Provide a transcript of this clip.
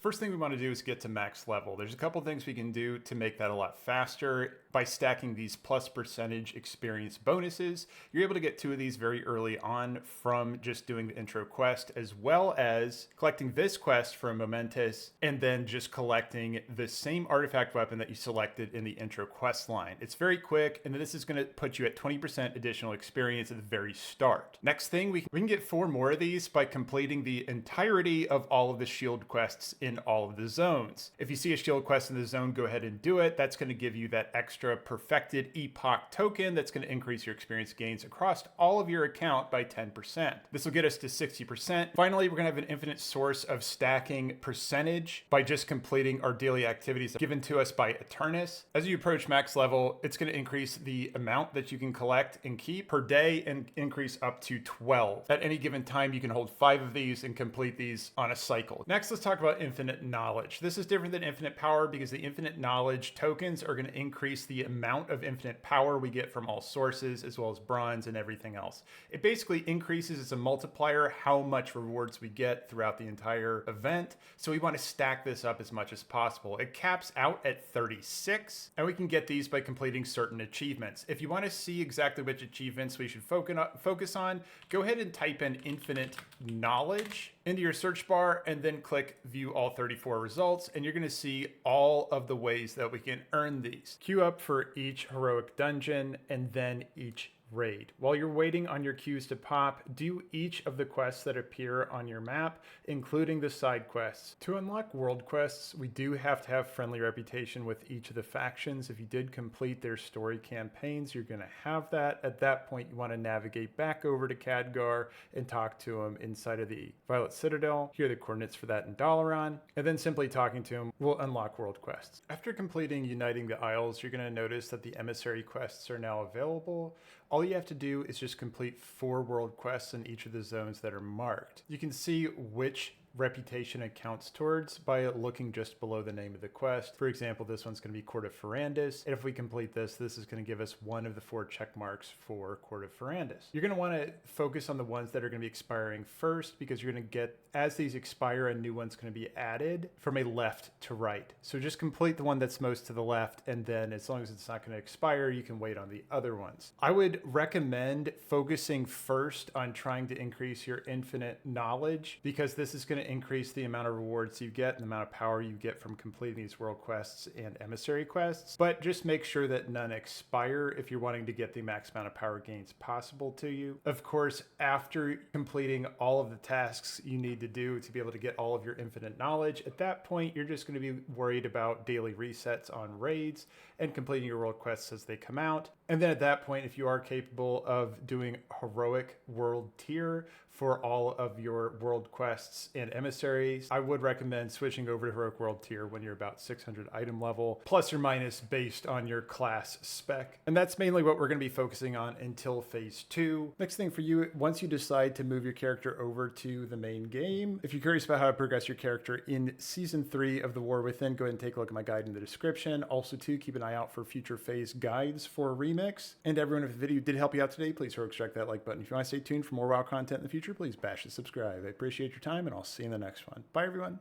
First thing we want to do is get to max level. There's a couple things we can do to make that a lot faster. By stacking these +% experience bonuses, you're able to get 2 of these very early on from just doing the intro quest, as well as collecting this quest from Momentos, and then just collecting the same artifact weapon that you selected in the intro quest line. It's very quick, and this is going to put you at 20% additional experience at the very start. Next thing, we can get 4 more of these by completing the entirety of all of the shield quests in all of the zones. If you see a shield quest in the zone, go ahead and do it. That's going to give you that extra perfected Epoch token that's going to increase your experience gains across all of your account by 10%. This will get us to 60%. Finally, we're going to have an infinite source of stacking percentage by just completing our daily activities given to us by Eternus. As you approach max level, it's going to increase the amount that you can collect and keep per day and increase up to 12. At any given time, you can hold 5 of these and complete these on a cycle. Next, let's talk about infinite knowledge. This is different than infinite power because the infinite knowledge tokens are going to increase the amount of infinite power we get from all sources, as well as bronze and everything else. It basically increases as a multiplier how much rewards we get throughout the entire event. So we want to stack this up as much as possible. It caps out at 36, and we can get these by completing certain achievements. If you want to see exactly which achievements we should focus on, go ahead and type in infinite knowledge into your search bar and then click view all 34 results, and you're going to see all of the ways that we can earn these. Queue up for each heroic dungeon and then each raid. While you're waiting on your queues to pop, do each of the quests that appear on your map, including the side quests. To unlock world quests, we do have to have friendly reputation with each of the factions. If you did complete their story campaigns, you're going to have that. At that point, you want to navigate back over to Khadgar and talk to him inside of the Violet Citadel. Here are the coordinates for that in Dalaran, and then simply talking to him will unlock world quests. After completing Uniting the Isles, you're going to notice that the emissary quests are now available. All you have to do is just complete 4 world quests in each of the zones that are marked. You can see which reputation it counts towards by looking just below the name of the quest. For example, this one's going to be Court of Ferrandis, and if we complete this, this is going to give us 1 of the 4 check marks for Court of Ferrandis. You're going to want to focus on the ones that are going to be expiring first, because you're going to get, as these expire, a new one's going to be added from a left to right. So just complete the one that's most to the left, and then as long as it's not going to expire, you can wait on the other ones. I would recommend focusing first on trying to increase your infinite knowledge, because this is going to increase the amount of rewards you get and the amount of power you get from completing these world quests and emissary quests. But just make sure that none expire if you're wanting to get the max amount of power gains possible to you. Of course, after completing all of the tasks you need to do to be able to get all of your infinite knowledge, at that point, you're just going to be worried about daily resets on raids and completing your world quests as they come out. And then at that point, if you are capable of doing heroic world tier for all of your world quests and emissaries, I would recommend switching over to heroic world tier when you're about 600 item level, plus or minus based on your class spec. And that's mainly what we're going to be focusing on until phase 2. Next thing for you, once you decide to move your character over to the main game, if you're curious about how to progress your character in season 3 of The War Within, go ahead and take a look at my guide in the description. Also too, keep an eye out for future phase guides for Remix. And everyone, if the video did help you out today, please strike that like button. If you want to stay tuned for more WoW content in the future, please bash the subscribe. I appreciate your time, and I'll see you in the next one. Bye, everyone.